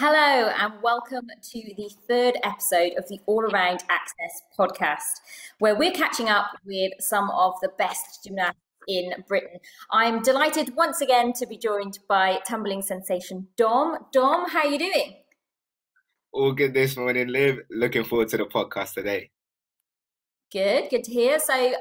Hello and welcome to the third episode of the Allaround Access podcast, where we're catching up with some of the best gymnasts in Britain. I'm delighted once again to be joined by tumbling sensation Dom. Dom, how are you doing? All good this morning, Liv. Looking forward to the podcast today. Good to hear. So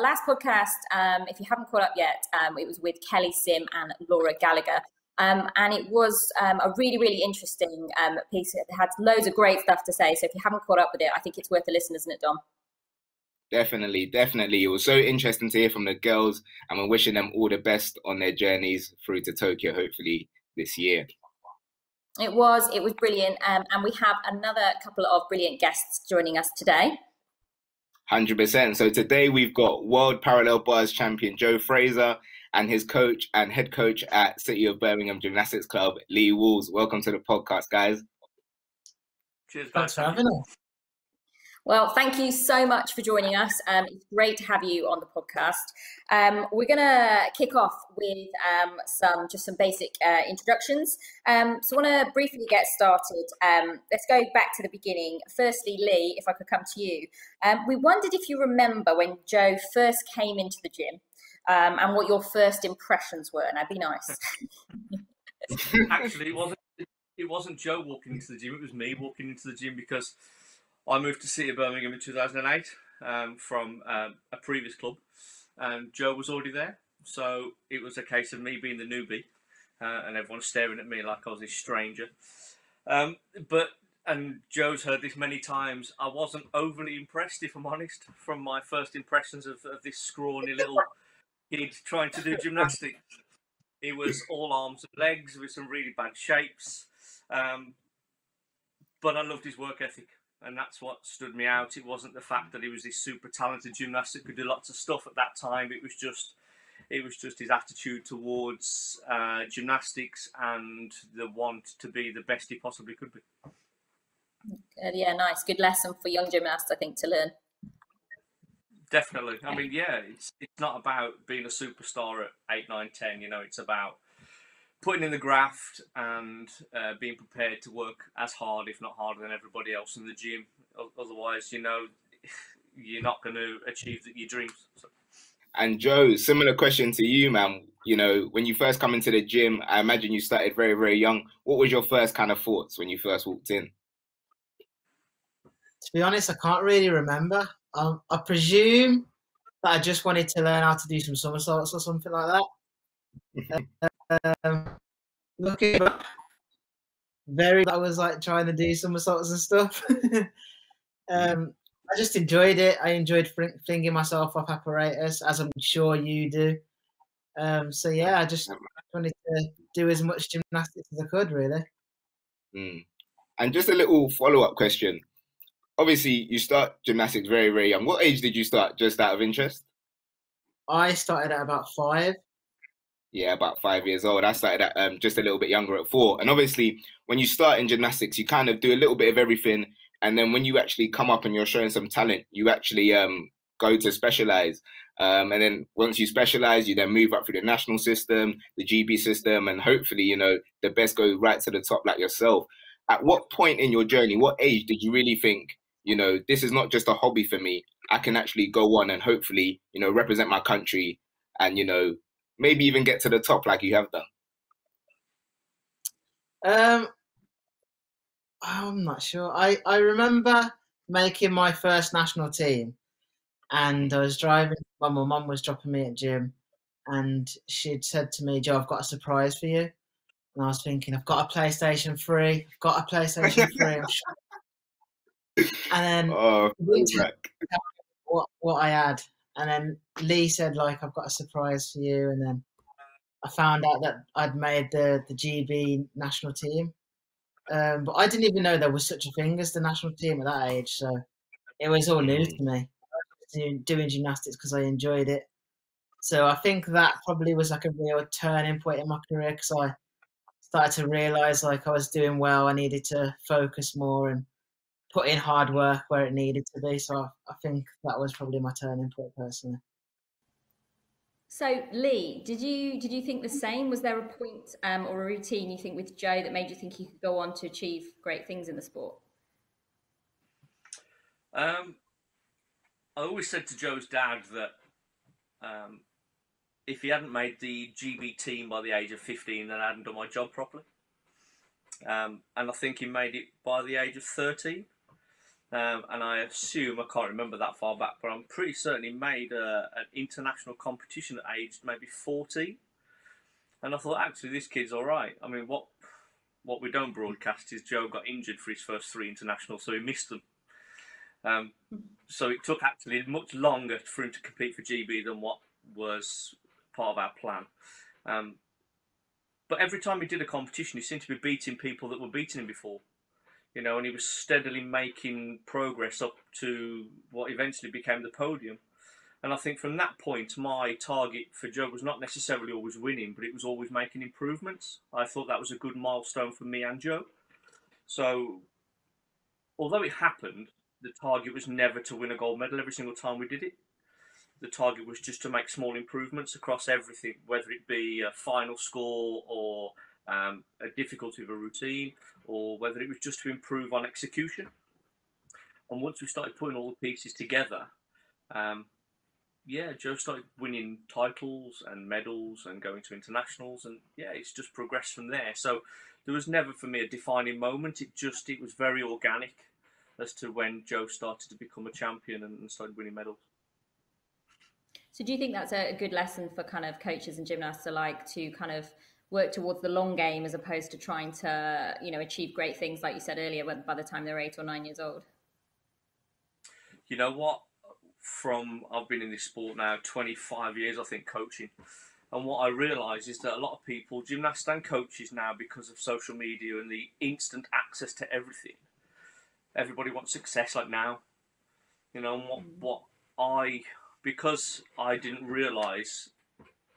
last podcast, if you haven't caught up yet, it was with Kelly Sim and Laura Gallagher. And it was a really interesting piece. It had loads of great stuff to say. So if you haven't caught up with it, I think it's worth a listen, isn't it, Dom? Definitely. It was so interesting to hear from the girls, and we're wishing them all the best on their journeys through to Tokyo, hopefully this year. It was brilliant. And we have another couple of brilliant guests joining us today. 100%. So today we've got World Parallel Bars champion Joe Fraser and his coach and head coach at City of Birmingham Gymnastics Club, Lee Walls. Welcome to the podcast, guys. Cheers, thanks for having us. Well, thank you so much for joining us. It's great to have you on the podcast. We're going to kick off with some basic introductions. So I want to briefly get started. Let's go back to the beginning. Firstly, Lee, if I could come to you. We wondered if you remember when Joe first came into the gym and what your first impressions were. Now, be nice. Actually, it wasn't Joe walking into the gym. It was me walking into the gym because I moved to City of Birmingham in 2008 from a previous club, and Joe was already there. So it was a case of me being the newbie, and everyone staring at me like I was this stranger. And Joe's heard this many times. I wasn't overly impressed, if I'm honest, from my first impressions of this scrawny little kid trying to do gymnastics. It was all arms and legs with some really bad shapes, but I loved his work ethic. And that's what stood me out. It wasn't the fact that he was this super talented gymnast that could do lots of stuff at that time. It was just his attitude towards gymnastics and the want to be the best he possibly could be. Yeah, nice. Good lesson for young gymnasts, I think, to learn. Definitely. I mean, yeah, it's not about being a superstar at 8, 9, 10. You know, it's about putting in the graft and being prepared to work as hard, if not harder, than everybody else in the gym. Otherwise, you know, you're not going to achieve your dreams. So. And Joe, similar question to you, man. You know, when you first come into the gym, I imagine you started very young. What was your first kind of thoughts when you first walked in? To be honest, I can't really remember. I presume that I just wanted to learn how to do some somersaults or something like that. Looking back, I was like trying to do somersaults and stuff. I just enjoyed it. I enjoyed flinging myself off apparatus, as I'm sure you do. So yeah, I just wanted to do as much gymnastics as I could, really. And just a little follow-up question. Obviously, you start gymnastics very young. What age did you start, just out of interest? I started at about 5. Yeah, about 5 years old. I started at just a little bit younger at 4. And obviously, when you start in gymnastics, you kind of do a little bit of everything. And then when you actually come up and you're showing some talent, you actually go to specialize. And then once you specialize, you then move up through the national system, the GB system, and hopefully, you know, the best go right to the top like yourself. At what point in your journey, what age did you really think, you know, this is not just a hobby for me. I can actually go on and hopefully, you know, represent my country and, you know, maybe even get to the top like you have done? I'm not sure. I remember making my first national team, and I was driving. My mum was dropping me at gym, and she'd said to me, "Joe, I've got a surprise for you." And I was thinking, I've got a PlayStation 3. I've got a PlayStation 3. I'm sure. And then what I had. And then Lee said, like, I've got a surprise for you. And then I found out that I'd made the GB national team. But I didn't even know there was such a thing as the national team at that age. So it was all new to me. Doing gymnastics because I enjoyed it. So I think that probably was like a real turning point in my career, because I started to realise like I was doing well. I needed to focus more and put in hard work where it needed to be. So I think that was probably my turning point personally. So Lee, did you think the same? Was there a point or a routine you think with Joe that made you think he could go on to achieve great things in the sport? I always said to Joe's dad that if he hadn't made the GB team by the age of 15, then I hadn't done my job properly. And I think he made it by the age of 13. And I assume, I can't remember that far back, but I'm pretty certain he made an international competition at age maybe 14. And I thought, actually, this kid's all right. I mean, what we don't broadcast is Joe got injured for his first 3 internationals, so he missed them. So it took actually much longer for him to compete for GB than what was part of our plan. But every time he did a competition, he seemed to be beating people that were beating him before. You know, and he was steadily making progress up to what eventually became the podium. And I think from that point, my target for Joe was not necessarily always winning, but it was always making improvements. I thought that was a good milestone for me and Joe. So, although it happened, the target was never to win a gold medal every single time we did it. The target was just to make small improvements across everything, whether it be a final score or a difficulty of a routine, or whether it was just to improve on execution. And once we started putting all the pieces together, Joe started winning titles and medals and going to internationals, and it's just progressed from there. So there was never for me a defining moment. It was very organic as to when Joe started to become a champion and started winning medals. So do you think that's a good lesson for kind of coaches and gymnasts alike to kind of work towards the long game as opposed to trying to, achieve great things, like you said earlier, by the time they're 8 or 9 years old? You know what? I've been in this sport now 25 years, I think, coaching. And what I realise is that a lot of people, gymnasts and coaches now, because of social media and the instant access to everything, everybody wants success like now. And because I didn't realise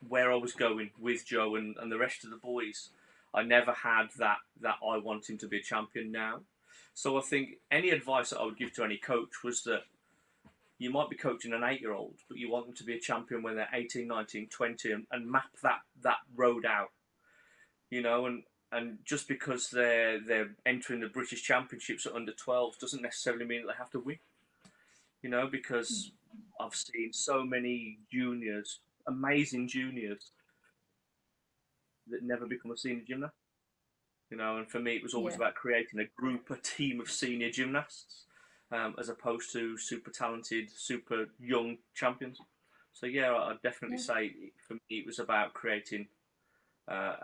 where I was going with Joe and the rest of the boys, I never had that I want him to be a champion now. So I think any advice that I would give to any coach was that you might be coaching an 8-year-old, but you want them to be a champion when they're 18, 19, 20 and map that road out. And just because they're entering the British Championships at under 12 doesn't necessarily mean that they have to win. Because I've seen so many juniors, amazing juniors, that never become a senior gymnast. And for me, it was always about creating a team of senior gymnasts, as opposed to super talented, super young champions. So I'd definitely say for me it was about creating a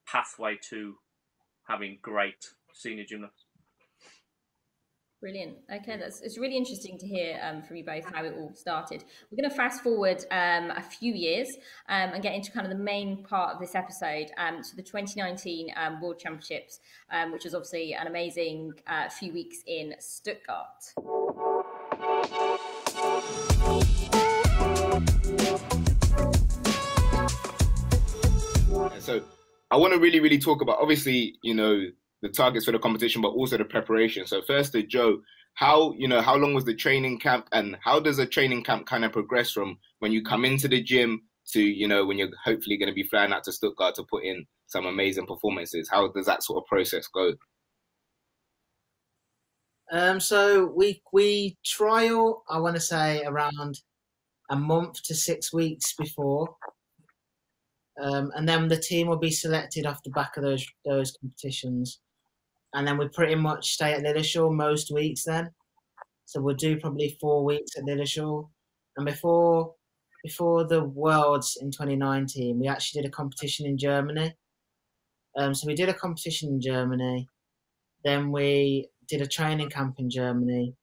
pathway to having great senior gymnasts. Brilliant. Okay, it's really interesting to hear from you both how it all started. We're going to fast forward a few years and get into kind of the main part of this episode, to the 2019 World Championships, which was obviously an amazing few weeks in Stuttgart. So I want to really, really talk about, obviously, the targets for the competition, but also the preparation. So first to Joe, how long was the training camp, and how does a training camp kind of progress from when you come into the gym to, when you're hopefully going to be flying out to Stuttgart to put in some amazing performances? How does that sort of process go? So we trial, I want to say, around a month to 6 weeks before. And then the team will be selected off the back of those competitions. And then we pretty much stay at Lilleshall most weeks then. So we'll do probably 4 weeks at Lilleshall. And before the Worlds in 2019, we actually did a competition in Germany. So we did a competition in Germany. Then we did a training camp in Germany.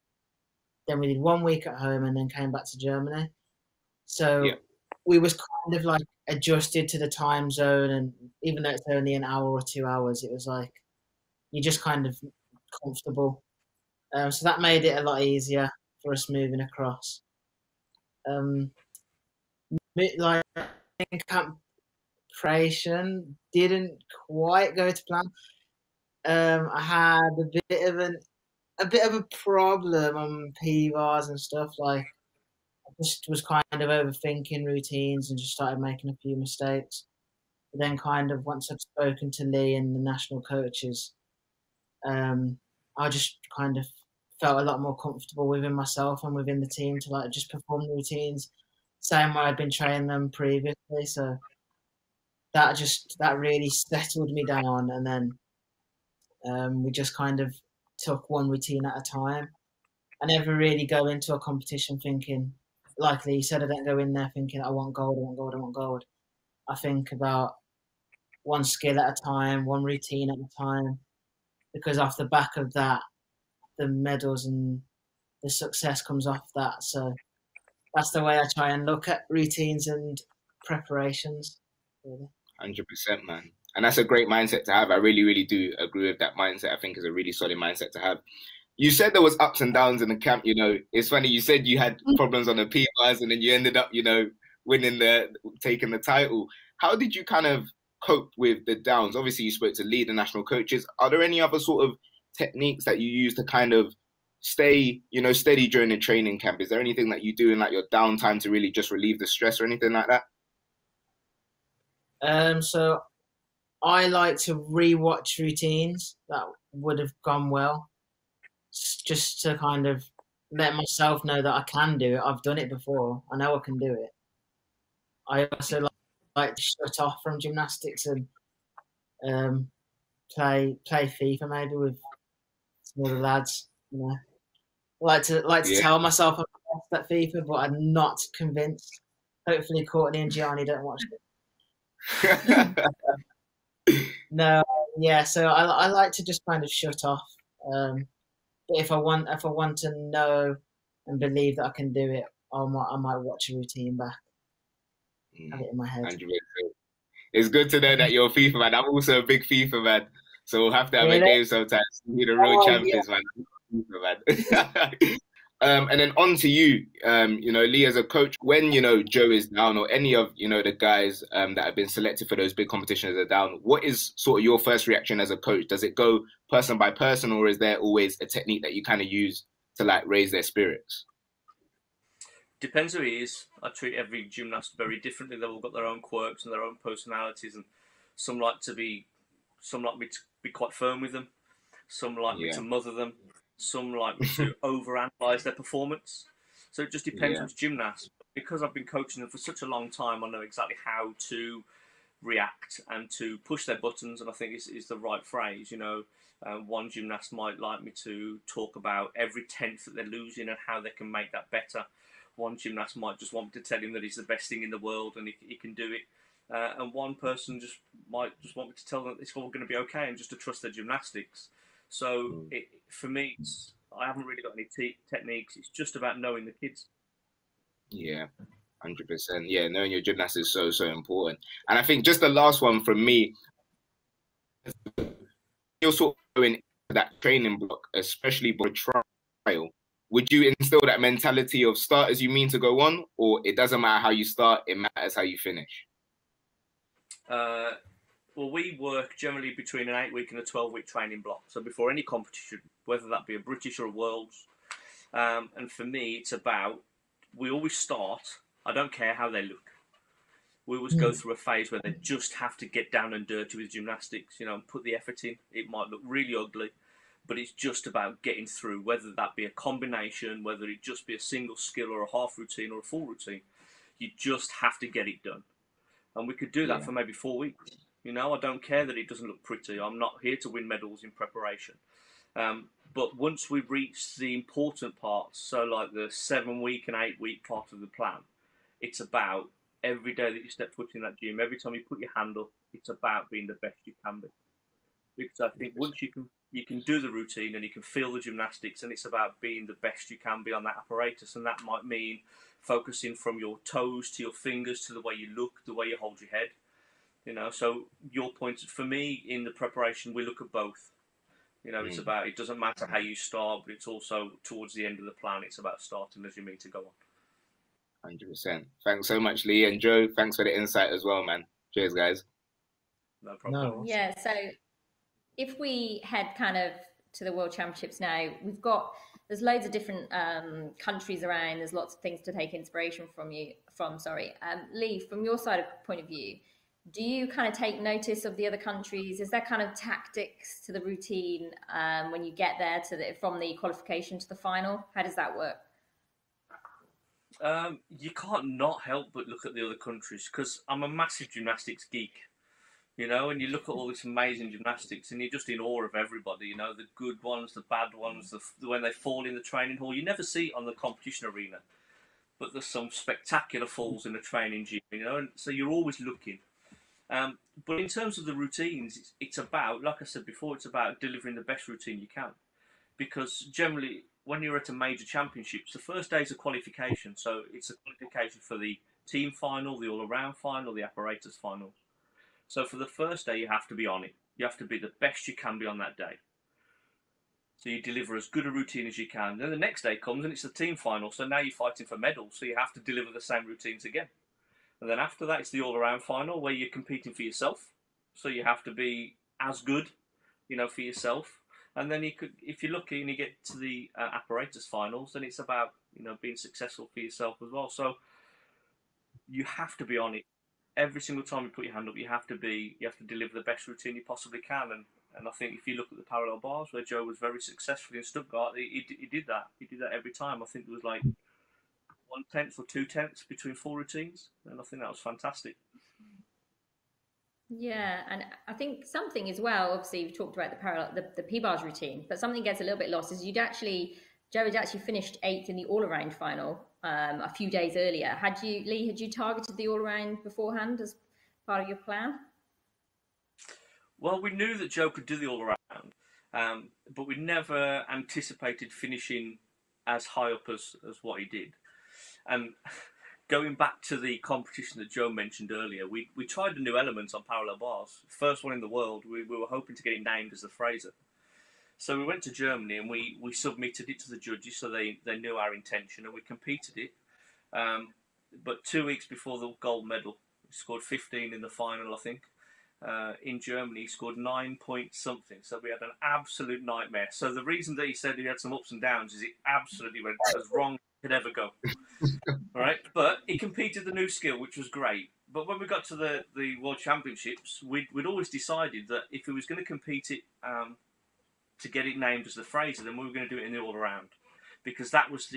Then we did 1 week at home and then came back to Germany. So we was kind of like adjusted to the time zone, and even though it's only an hour or 2 hours, it was like you're just kind of comfortable. So that made it a lot easier for us moving across. Like camp preparation didn't quite go to plan. I had a bit of a problem on P-bars and stuff. Like just was kind of overthinking routines and just started making a few mistakes. But then kind of once I'd spoken to Lee and the national coaches, I just kind of felt a lot more comfortable within myself and within the team to like just perform the routines same way I'd been training them previously. So that really settled me down, and then we just kind of took one routine at a time. I never really go into a competition thinking, like Lee said, I don't go in there thinking I want gold, I want gold, I want gold. I think about one skill at a time, one routine at a time, because off the back of that, the medals and the success comes off that. So that's the way I try and look at routines and preparations. Really. 100%, man. And that's a great mindset to have. I really, really do agree with that mindset. I think it's a really solid mindset to have. You said there was ups and downs in the camp. You know, it's funny. You said you had problems on the P-bars and then you ended up, you know, taking the title. How did you kind of cope with the downs? Obviously, you spoke to lead the national coaches. Are there any other sort of techniques that you use to kind of stay, you know, steady during the training camp? Is there anything that you do in like your downtime to really just relieve the stress or anything like that? So I like to rewatch routines that would have gone well, just to kind of let myself know that I can do it. I've done it before. I know I can do it. I also like to shut off from gymnastics and play FIFA maybe with some other lads. You know, like to tell myself I'm best at FIFA, but I'm not convinced. Hopefully, Courtney and Gianni don't watch it. No, yeah. So I like to just kind of shut off. But if I want to know and believe that I can do it, I might watch a routine back. Have it in my head. 100%. It's good to know that you're a FIFA man. I'm also a big FIFA man, so we'll have to have a game sometimes. We're the real champions, man. FIFA man. And then on to you, you know, Lee, as a coach, when, you know, Joe is down or any of, you know, the guys that have been selected for those big competitions are down, what is sort of your first reaction as a coach? Does it go person by person, or is there always a technique that you kind of use to like raise their spirits? Depends who he is. I treat every gymnast very differently. They've all got their own quirks and their own personalities, and some like me to be quite firm with them. Some like me to mother them. Some like me to overanalyze their performance. So it just depends which gymnast. Because I've been coaching them for such a long time, I know exactly how to react and to push their buttons, and I think is the right phrase. You know, one gymnast might like me to talk about every tenth that they're losing and how they can make that better. One gymnast might just want me to tell him that he's the best thing in the world and he can do it. And one person might want me to tell them that it's all going to be okay and just to trust their gymnastics. So for me, I haven't really got any techniques. It's just about knowing the kids. Yeah, 100%. Yeah, knowing your gymnastics is so important. And I think just the last one from me, you're sort of going into that training block, especially for trial. Would you instill that mentality of start as you mean to go on, or it doesn't matter how you start, it matters how you finish? Well, we work generally between an 8-week and a 12-week training block. So before any competition, whether that be a British or a Worlds, and for me, it's about, we always start, I don't care how they look. We always go through a phase where they just have to get down and dirty with gymnastics, you know, and put the effort in. It might look really ugly, but it's just about getting through, whether that be a combination, whether it just be a single skill or a half routine or a full routine. You just have to get it done. And we could do that for maybe 4 weeks. You know, I don't care that it doesn't look pretty. I'm not here to win medals in preparation. But once we reach the important parts, so like the 7-week and 8-week part of the plan, it's about every day that you step foot in that gym, every time you put your hand up, it's about being the best you can be. Because I think once you can do the routine and you can feel the gymnastics, and it's about being the best you can be on that apparatus, and that might mean focusing from your toes to your fingers to the way you look, the way you hold your head. You know, so your point, for me, in the preparation, we look at both. You know, it's about, it doesn't matter how you start, but it's also towards the end of the plan, it's about starting as you mean to go on. 100%. Thanks so much, Lee. And Joe, thanks for the insight as well, man. Cheers, guys. No problem. No. Yeah, so if we head kind of to the World Championships now, we've got there's loads of different countries around. There's lots of things to take inspiration from. Lee, from your side of point of view, do you kind of take notice of the other countries? Is there kind of tactics to the routine when you get there from the qualification to the final? How does that work? You can't not help but look at the other countries, because I'm a massive gymnastics geek, you know, and you look at all this amazing gymnastics and you're just in awe of everybody, you know, the good ones, the bad ones, when they fall in the training hall. You never see it on the competition arena, but there's some spectacular falls in the training gym, you know, and so you're always looking. But in terms of the routines, it's about, like I said before, it's about delivering the best routine you can. Because generally, when you're at a major championships, the first day is a qualification. So it's a qualification for the team final, the all-around final, the apparatus final. So for the first day, you have to be on it. You have to be the best you can be on that day. So you deliver as good a routine as you can. Then the next day comes and it's the team final. So now you're fighting for medals. So you have to deliver the same routines again. And then after that, it's the all-around final where you're competing for yourself. So you have to be as good, you know, for yourself. And then if you're lucky and you get to the apparatus finals, then it's about, you know, being successful for yourself as well. So you have to be on it every single time you put your hand up. You have to deliver the best routine you possibly can. And I think if you look at the parallel bars where Joe was very successful in Stuttgart, he did that. He did that every time. I think there was like 1/10 or 2/10 between 4 routines, and I think that was fantastic. Yeah, and I think something as well, obviously you've talked about the P-bars routine, but something gets a little bit lost is Joe had actually finished 8th in the all-around final a few days earlier. Lee, had you targeted the all-around beforehand as part of your plan? Well, we knew that Joe could do the all-around, but we never anticipated finishing as high up as what he did. And going back to the competition that Joe mentioned earlier, we tried a new element on parallel bars. First one in the world. We were hoping to get it named as the Fraser. So we went to Germany and we submitted it to the judges so they knew our intention, and we competed it. But 2 weeks before the gold medal, we scored 15 in the final, I think. In Germany, he scored 9 point something. So we had an absolute nightmare. So the reason that he said he had some ups and downs is it absolutely went as wrong as it could ever go. All right, but he competed the new skill, which was great. But when we got to the World Championships, we'd always decided that if he was going to compete it to get it named as the Fraser, then we were going to do it in the all-around, because that was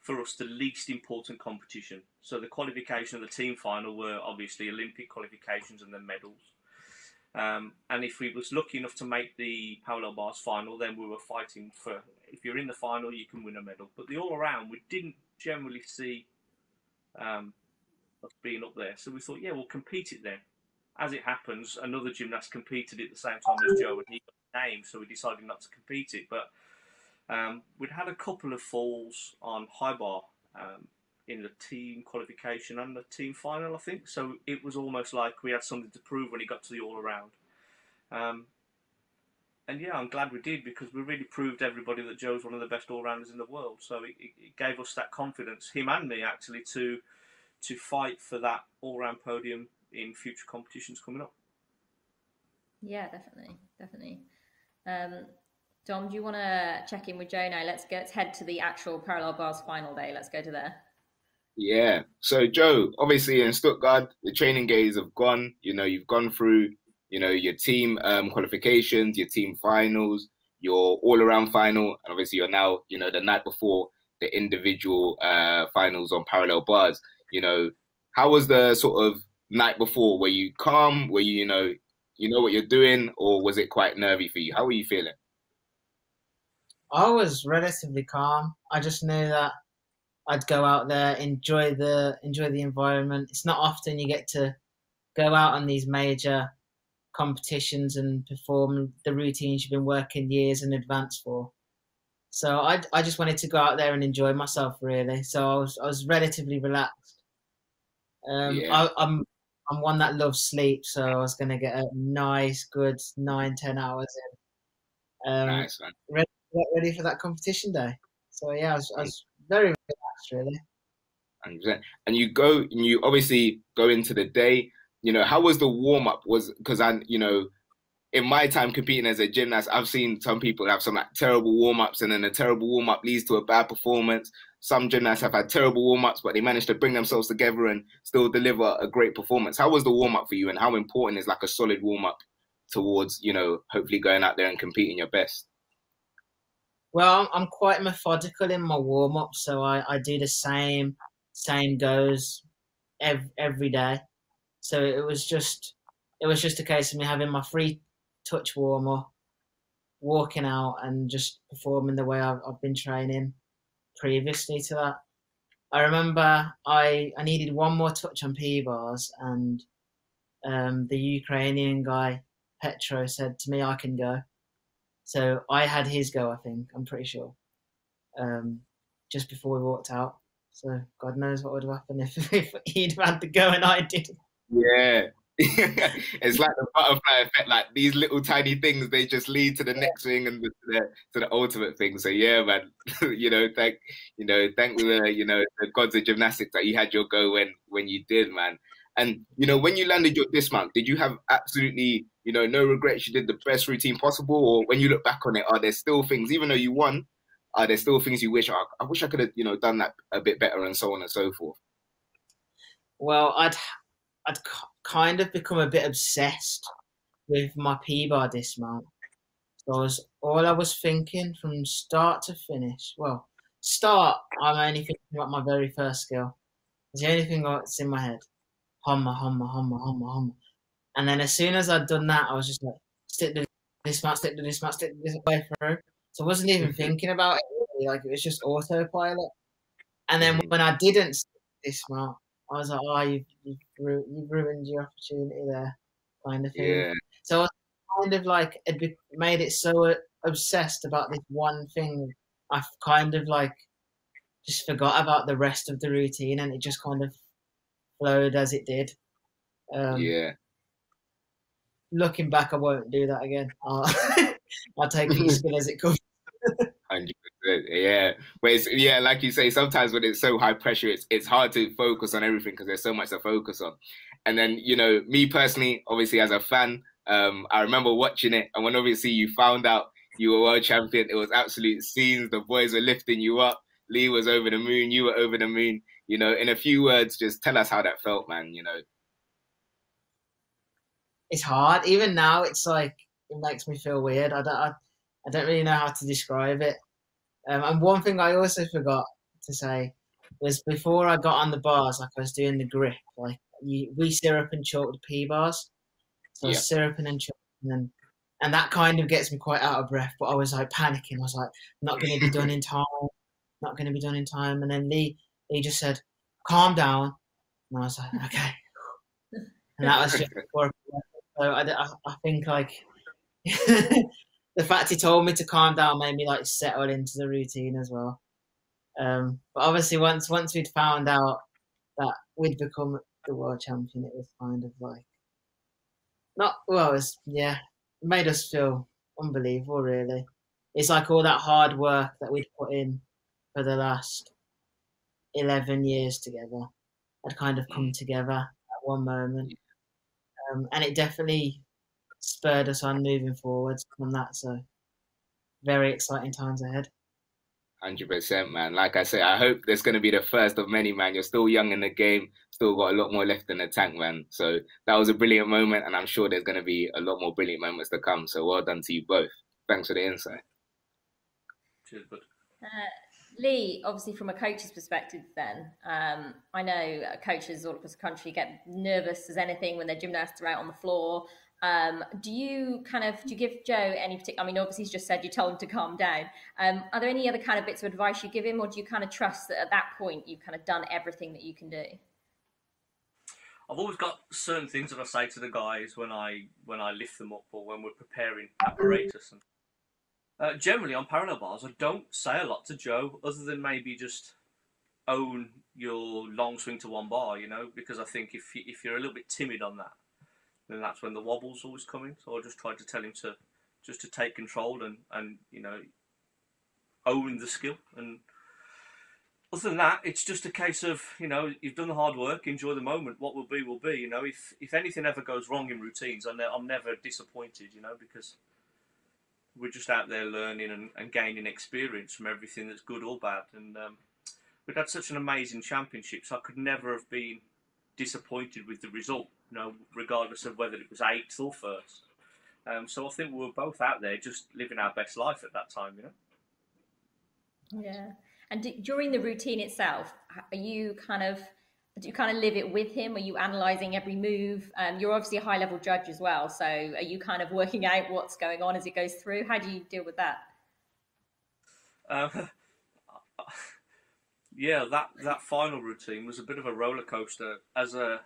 for us the least important competition. So the qualification of the team final were obviously Olympic qualifications and then medals. And if we was lucky enough to make the parallel bars final, then we were fighting for, if you're in the final, you can win a medal. But the all-around, we didn't generally see us being up there. So we thought, yeah, we'll compete it then. As it happens, another gymnast competed at the same time as Joe, and he got the name, so we decided not to compete it. But we'd had a couple of falls on high bar in the team qualification and the team final, I think. So it was almost like we had something to prove when he got to the all-around. And yeah, I'm glad we did, because we really proved everybody that Joe's one of the best all-rounders in the world. So it gave us that confidence, him and me actually, to fight for that all-round podium in future competitions coming up. Yeah, definitely. Dom, do you want to check in with Joe now? Let's head to the actual parallel bars final day. Let's go to there. Yeah. So Joe, obviously in Stuttgart, the training days have gone. You know, you've gone through, you know, your team qualifications, your team finals, your all-around final, and obviously you're now, you know, the night before the individual finals on parallel bars. You know, how was the sort of night before? Were you calm? Were you know what you're doing, or was it quite nervy for you? How were you feeling? I was relatively calm. I just knew that I'd go out there, enjoy the environment. It's not often you get to go out on these major competitions and perform the routines you've been working years in advance for. So I just wanted to go out there and enjoy myself, really. So I was relatively relaxed. I'm one that loves sleep, so I was going to get a nice, good 9-10 hours in. Nice, man. Ready for that competition day. So yeah, I was very relaxed, really. 100%. And you obviously go into the day. You know, how was the warm up? Because in my time competing as a gymnast, I've seen some people have some like terrible warm-ups, and then a terrible warm-up leads to a bad performance. Some gymnasts have had terrible warm-ups, but they managed to bring themselves together and still deliver a great performance. How was the warm-up for you, and how important is like a solid warm-up towards, you know, hopefully going out there and competing your best? Well, I'm quite methodical in my warm-up, so I do the same goes every day. So it was just a case of me having my free touch warm-up, walking out and just performing the way I've been training previously to that. I remember I needed one more touch on P-bars, and the Ukrainian guy, Petro, said to me, I can go. So I had his go, I think, I'm pretty sure, just before we walked out. So God knows what would have happened if he'd had the go and I didn't. Yeah. It's like the butterfly effect. Like these little tiny things, they just lead to the next thing and to the ultimate thing. So yeah, man. thank the gods of gymnastics that you had your go when you did, man. And when you landed your dismount, did you have absolutely no regrets? You did the best routine possible, or when you look back on it, are there still things, even though you won, are there still things you wish? I wish I could have done that a bit better, and so on and so forth. Well, I'd kind of become a bit obsessed with my P-bar dismount. So all I was thinking from start to finish. Well, I'm only thinking about my very first skill. It's the only thing that's in my head. Hummer, hummer, hummer, hummer, hummer. And then as soon as I'd done that, I was just like, stick to dismount, stick to dismount, stick to this way through. So I wasn't even thinking about it. Really. Like it was just autopilot. And then when I didn't stick to dismount, I was like, oh, you've ruined your opportunity there, kind of thing. Yeah. So I was kind of like, it made it so obsessed about this one thing, I kind of like just forgot about the rest of the routine, and it just kind of flowed as it did. Yeah. Looking back, I won't do that again. I'll take each skill as it comes. 100%, yeah. But like you say, sometimes when it's so high pressure, it's hard to focus on everything because there's so much to focus on. And then, me personally, obviously as a fan, I remember watching it, and when obviously you found out you were world champion, it was absolute scenes. The boys were lifting you up. Lee was over the moon. You were over the moon. In a few words, just tell us how that felt, man. It's hard. Even now, it's like it makes me feel weird. I don't really know how to describe it. And one thing I also forgot to say was before I got on the bars, like I was doing the grip, like we syrup and chalk the P-bars. So I was syruping and chalking, and that kind of gets me quite out of breath. But I was like panicking. I was like, not going to be done in time. Not going to be done in time. And then Lee just said, calm down. And I was like, okay. And that was just before. So I think like the fact he told me to calm down made me like settle into the routine as well. But obviously once we'd found out that we'd become the world champion, it was kind of like it made us feel unbelievable really. It's like all that hard work that we'd put in for the last 11 years together had kind of come together at one moment. And it definitely spurred us on moving forwards from that. So very exciting times ahead. 100%, man. Like I say, I hope there's going to be the first of many, man. You're still young in the game, still got a lot more left in the tank, man. So that was a brilliant moment, and I'm sure there's going to be a lot more brilliant moments to come. So well done to you both. Thanks for the insight. Cheers, bud. Lee, obviously from a coach's perspective then, I know coaches all across the country get nervous as anything when their gymnasts are out on the floor. Do you give Joe any particular, obviously he's just said you tell him to calm down. Are there any other kind of bits of advice you give him, or do you kind of trust that at that point you've kind of done everything that you can do? I've always got certain things that I say to the guys when I lift them up or when we're preparing apparatus. And generally on parallel bars, I don't say a lot to Joe other than maybe just own your long swing to one bar, because I think if you're a little bit timid on that, then that's when the wobble's always coming. So I just try to tell him to take control and own the skill. And Other than that, it's just a case of, you've done the hard work, enjoy the moment. What will be, will be. If anything ever goes wrong in routines, I'm never disappointed, because we're just out there learning and gaining experience from everything that's good or bad. And we've had such an amazing championship, so I could never have been disappointed with the result, regardless of whether it was 8th or 1st. So I think we were both out there just living our best life at that time, Yeah. And during the routine itself, do you kind of live it with him? Are you analysing every move? You're obviously a high level judge as well. So are you kind of working out what's going on as it goes through? How do you deal with that? Yeah, that final routine was a bit of a roller coaster. As a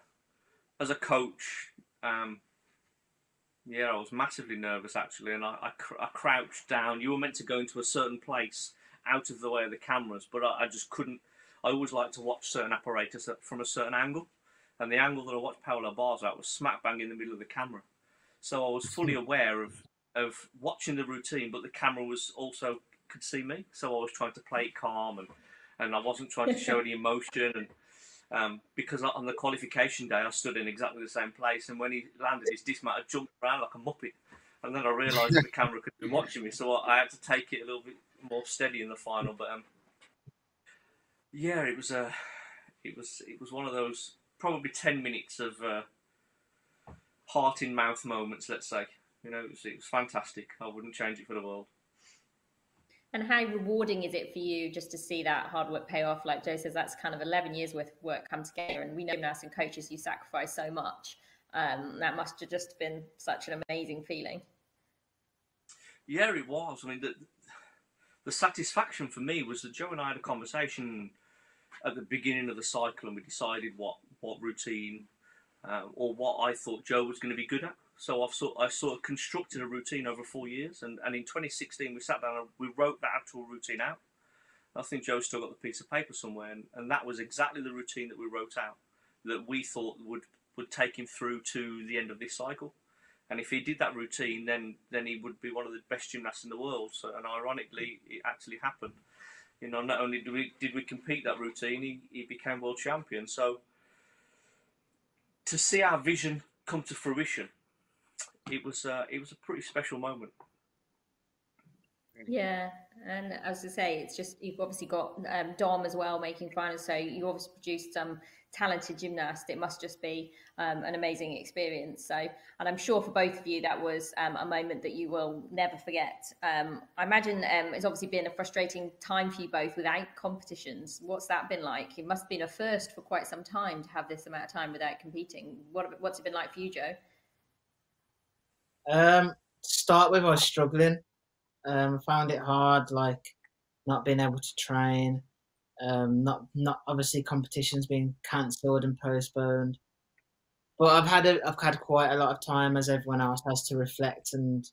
coach, yeah, I was massively nervous actually, and I crouched down. You were meant to go into a certain place out of the way of the cameras, but I just couldn't. I always like to watch certain apparatus from a certain angle, and the angle that I watched parallel bars at was smack bang in the middle of the camera. So I was fully aware of watching the routine, but the camera was also could see me. So I was trying to play it calm, and I wasn't trying to show any emotion. And because on the qualification day I stood in exactly the same place, and when he landed his dismount, I jumped around like a muppet. And then I realised that the camera could be watching me, so I had to take it a little bit more steady in the final. But yeah, it was one of those probably 10 minutes of heart in mouth moments. Let's say, it was fantastic. I wouldn't change it for the world. And how rewarding is it for you just to see that hard work pay off? Like Joe says, that's kind of 11 years worth of work come together, and we know gymnasts and coaches, you sacrifice so much. That must have just been such an amazing feeling. Yeah, it was. I mean, the satisfaction for me was that Joe and I had a conversation at the beginning of the cycle, and we decided what routine or what I thought Joe was going to be good at. So I sort of constructed a routine over 4 years, and in 2016 we sat down and we wrote that actual routine out. I think Joe's still got the piece of paper somewhere, and that was exactly the routine that we wrote out, that we thought would take him through to the end of this cycle. And if he did that routine, then he would be one of the best gymnasts in the world. So, and ironically, it actually happened. Not only did we compete that routine, he became world champion. So to see our vision come to fruition, it was a pretty special moment. Yeah, and as I say, it's just you've obviously got Dom as well making finals, so you obviously produced some talented gymnasts. It must just be an amazing experience. So, and I'm sure for both of you that was a moment that you will never forget. I imagine it's obviously been a frustrating time for you both without competitions. What's that been like? It must have been a first for quite some time to have this amount of time without competing. What's it been like for you, Joe? To start with, I was struggling. I found it hard, like not being able to train, not obviously competitions being cancelled and postponed. But I've had quite a lot of time, as everyone else has, to reflect and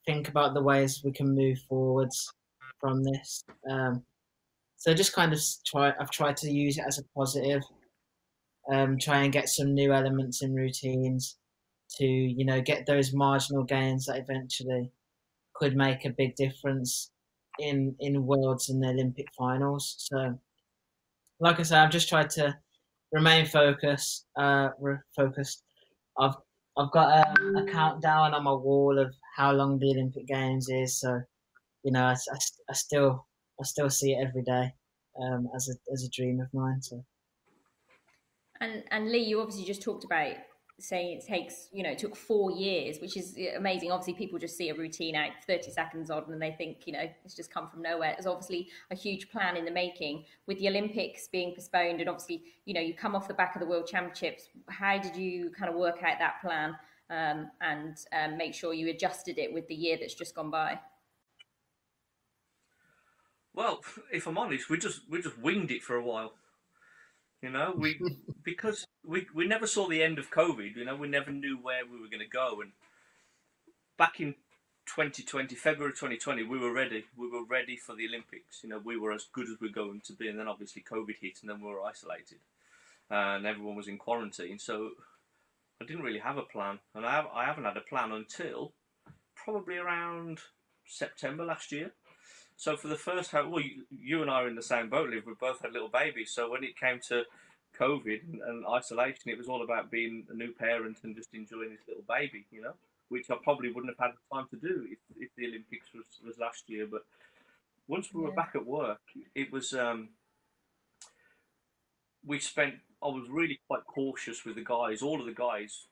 think about the ways we can move forwards from this. So just kind of I've tried to use it as a positive. Try and get some new elements in routines to get those marginal gains that eventually could make a big difference in worlds and the Olympic finals. So, like I said, I've just tried to remain focused. Focused. I've got a countdown on my wall of how long the Olympic Games is. So, I still see it every day as a dream of mine. So. And Lee, you obviously just talked about saying it took 4 years, which is amazing. Obviously people just see a routine out 30 seconds on and they think it's just come from nowhere. It's obviously a huge plan in the making with the Olympics being postponed, and obviously you come off the back of the World Championships. How did you kind of work out that plan and make sure you adjusted it with the year that's just gone by? Well, if I'm honest, we just winged it for a while. Because we never saw the end of COVID. We never knew where we were going to go. And back in 2020, February 2020, we were ready. We were ready for the Olympics. We were as good as we're going to be. And then obviously COVID hit, and then we were isolated, and everyone was in quarantine. So I didn't really have a plan, and I haven't had a plan until probably around September last year. So for the first, well, you and I are in the same boat, Liv. We both had little babies. So when it came to COVID and isolation, it was all about being a new parent and just enjoying this little baby, you know, which I probably wouldn't have had the time to do if the Olympics was last year. But once we were back at work, it was I was really quite cautious with the guys, all of the guys,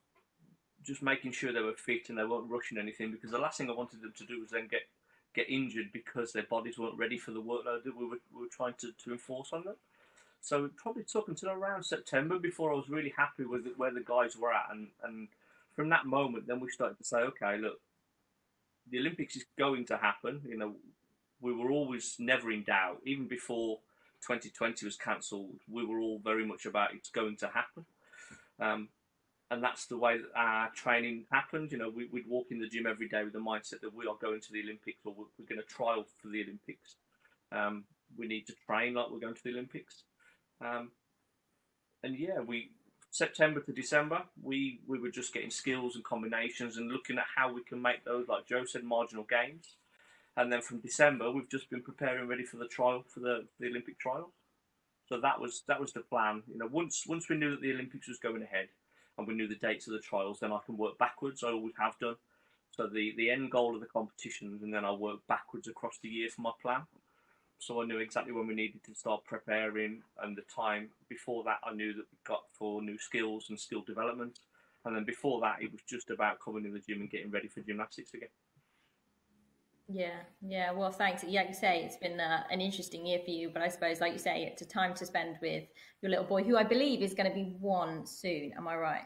just making sure they were fit and they weren't rushing anything, because the last thing I wanted them to do was then get injured because their bodies weren't ready for the workload that we were trying to enforce on them. So it probably took until around September before I was really happy with where the guys were at. And from that moment, then we started to say, okay, look, the Olympics is going to happen. You know, we were always never in doubt. Even before 2020 was cancelled, we were all very much about it's going to happen. And that's the way that our training happened. You know, we'd walk in the gym every day with the mindset that we are going to the Olympics, or we're going to trial for the Olympics. We need to train like we're going to the Olympics. And yeah, September to December, we were just getting skills and combinations and looking at how we can make those, like Joe said, marginal gains. And then from December, we've just been preparing ready for the trial, for the Olympic trials. So that was the plan. You know, once we knew that the Olympics was going ahead and we knew the dates of the trials, then I can work backwards. I always have done. So the end goal of the competitions, and then I work backwards across the year for my plan. So I knew exactly when we needed to start preparing, and the time before that I knew that we got for new skills and skill development. And then before that, it was just about coming in the gym and getting ready for gymnastics again. Yeah. Well, thanks. Yeah, like you say, it's been an interesting year for you, but I suppose, like you say, it's a time to spend with your little boy, who I believe is going to be 1 soon. Am I right?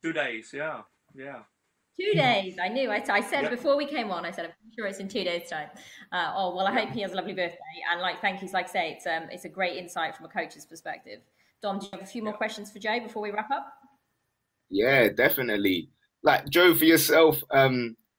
2 days, yeah. 2 days. I knew. I said before we came on, I said, I'm sure it's in 2 days' time. I hope he has a lovely birthday. And thank you. Like I say, it's a great insight from a coach's perspective. Dom, do you have a few more questions for Joe before we wrap up? Yeah, definitely. Like Joe, for yourself,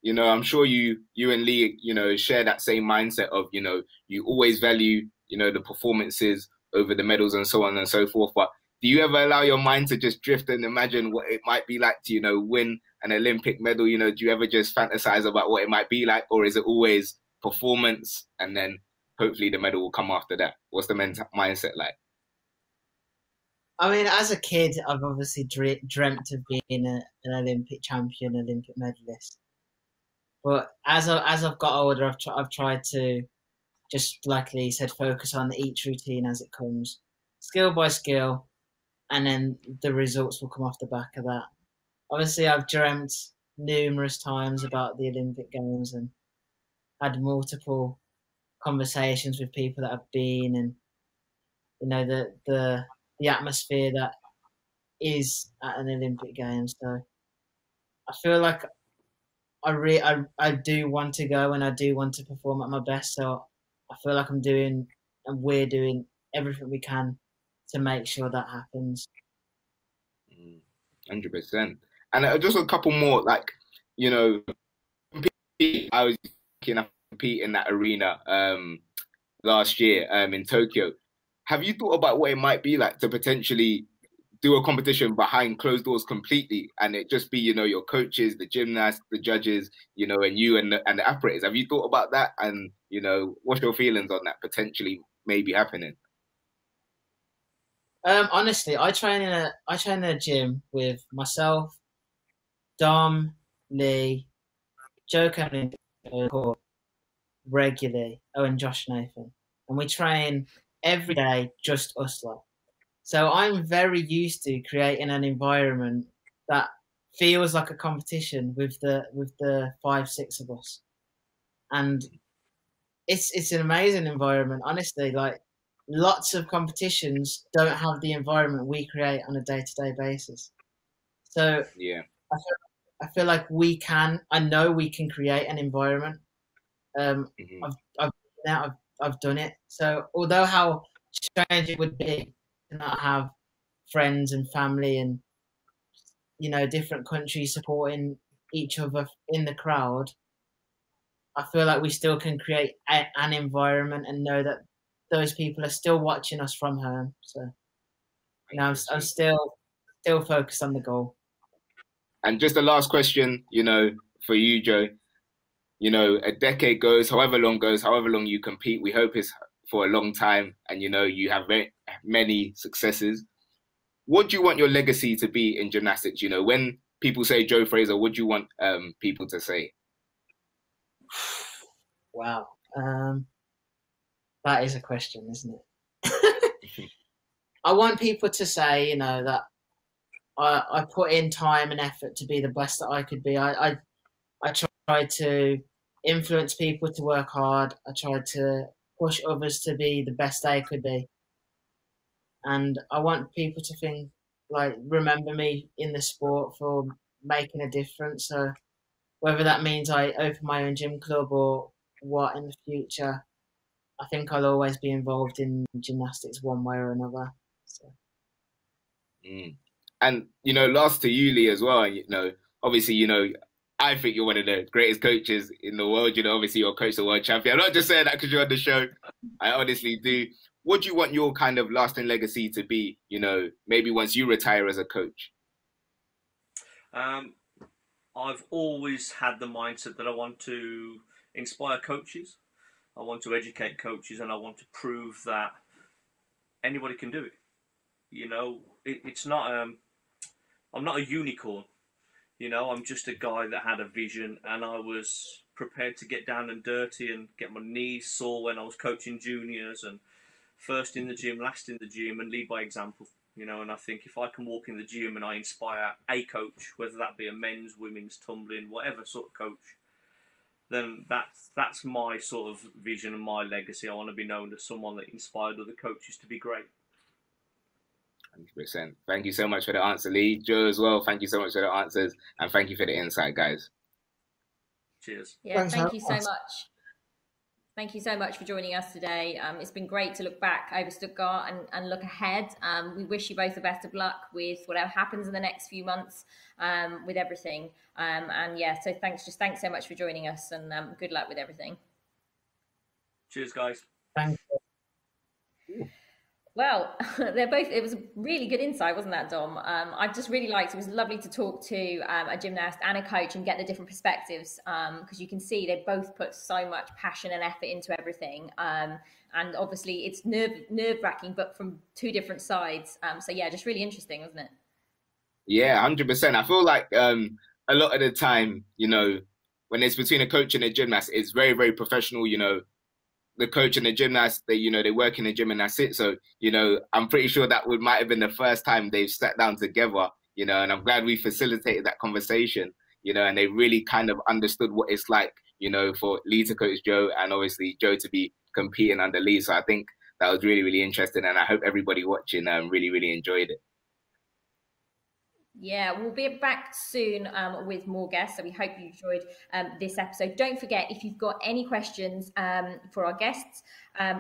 you know, I'm sure you and Lee, you know, share that same mindset of, you know, you always value, you know, the performances over the medals and so on and so forth. But do you ever allow your mind to just drift and imagine what it might be like to, you know, win an Olympic medal? You know, do you ever just fantasize about what it might be like, or is it always performance and then hopefully the medal will come after that? What's the mindset like? I mean, as a kid, I've obviously dreamt of being an Olympic champion, Olympic medalist. But as I've got older, I've tried to, just like Lee said, focus on each routine as it comes, skill by skill, and then the results will come off the back of that. Obviously, I've dreamt numerous times about the Olympic Games and had multiple conversations with people that have been, and you know, the atmosphere that is at an Olympic Games. So I feel like I do want to go, and I do want to perform at my best. So I feel like I'm doing, and we're doing everything we can to make sure that happens. 100%. And just a couple more, like, you know, I was compete in that arena last year in Tokyo. Have you thought about what it might be like to potentially do a competition behind closed doors completely, and it just be, you know, your coaches, the gymnasts, the judges, you know, and you and the operators? Have you thought about that? And, you know, what's your feelings on that potentially maybe happening? Honestly, I train in a gym with myself, Dom, Lee, Joe Cameron regularly, and Josh Nathan, and we train every day, just us lot. So I'm very used to creating an environment that feels like a competition with the 5-6 of us, and it's an amazing environment. Honestly, like, lots of competitions don't have the environment we create on a day-to-day basis. So yeah, I feel like we can. I know we can create an environment. I've done it. So although how strange it would be to not have friends and family and, you know, different countries supporting each other in the crowd, I feel like we still can create an environment and know that those people are still watching us from home. So, you know, I'm still focused on the goal. And just the last question, you know, for you, Joe. you know, a decade goes, however long you compete, we hope it's for a long time, and, you know, you have many successes. What do you want your legacy to be in gymnastics? You know, when people say Joe Fraser, what do you want people to say? Wow. That is a question, isn't it? I want people to say, you know, that I put in time and effort to be the best that I could be. I tried to influence people to work hard. I tried to push others to be the best they could be. And I want people to think, like, remember me in the sport for making a difference. So whether that means I open my own gym club or what in the future, I think I'll always be involved in gymnastics one way or another. So. And, you know, last to you, Lee, as well, you know, obviously, you know, I think you're one of the greatest coaches in the world. You know, obviously you're coach the world champion. I'm not just saying that because you're on the show. I honestly do. What do you want your kind of lasting legacy to be, you know, maybe once you retire as a coach? I've always had the mindset that I want to inspire coaches. I want to educate coaches, and I want to prove that anybody can do it. You know, it's not, I'm not a unicorn. You know, I'm just a guy that had a vision, and I was prepared to get down and dirty and get my knees sore when I was coaching juniors, and first in the gym, last in the gym, and lead by example. You know, and I think if I can walk in the gym and I inspire a coach, whether that be a men's, women's, tumbling, whatever sort of coach, then that's my sort of vision and my legacy. I want to be known as someone that inspired other coaches to be great. 100%. Thank you so much for the answer, Lee. Joe as well, thank you so much for the answers, and thank you for the insight, guys. Cheers. Yeah, thank you so much. Thank you so much for joining us today. It's been great to look back over Stuttgart and look ahead. We wish you both the best of luck with whatever happens in the next few months with everything. And yeah, so thanks so much for joining us, and good luck with everything. Cheers, guys. Thank you. Well, it was a really good insight, wasn't that, Dom? I just really liked it. It was lovely to talk to a gymnast and a coach and get the different perspectives, because you can see they both put so much passion and effort into everything. And obviously it's nerve-wracking, but from two different sides. So yeah, just really interesting, wasn't it? Yeah, 100%. I feel like a lot of the time, you know, when it's between a coach and a gymnast, it's very, very professional, you know. The coach and the gymnast, they work in the gym and that's it. So, you know, I'm pretty sure that might have been the first time they've sat down together, you know, and I'm glad we facilitated that conversation, you know, and they really kind of understood what it's like, you know, for Lee to coach Joe, and obviously Joe to be competing under Lee. So I think that was really, really interesting, and I hope everybody watching really, really enjoyed it. Yeah, we'll be back soon with more guests. So we hope you enjoyed this episode. Don't forget, if you've got any questions for our guests,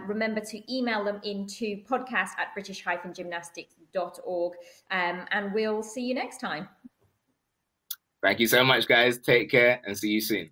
remember to email them into podcast@british-gymnastics.org, and we'll see you next time. Thank you so much, guys. Take care and see you soon.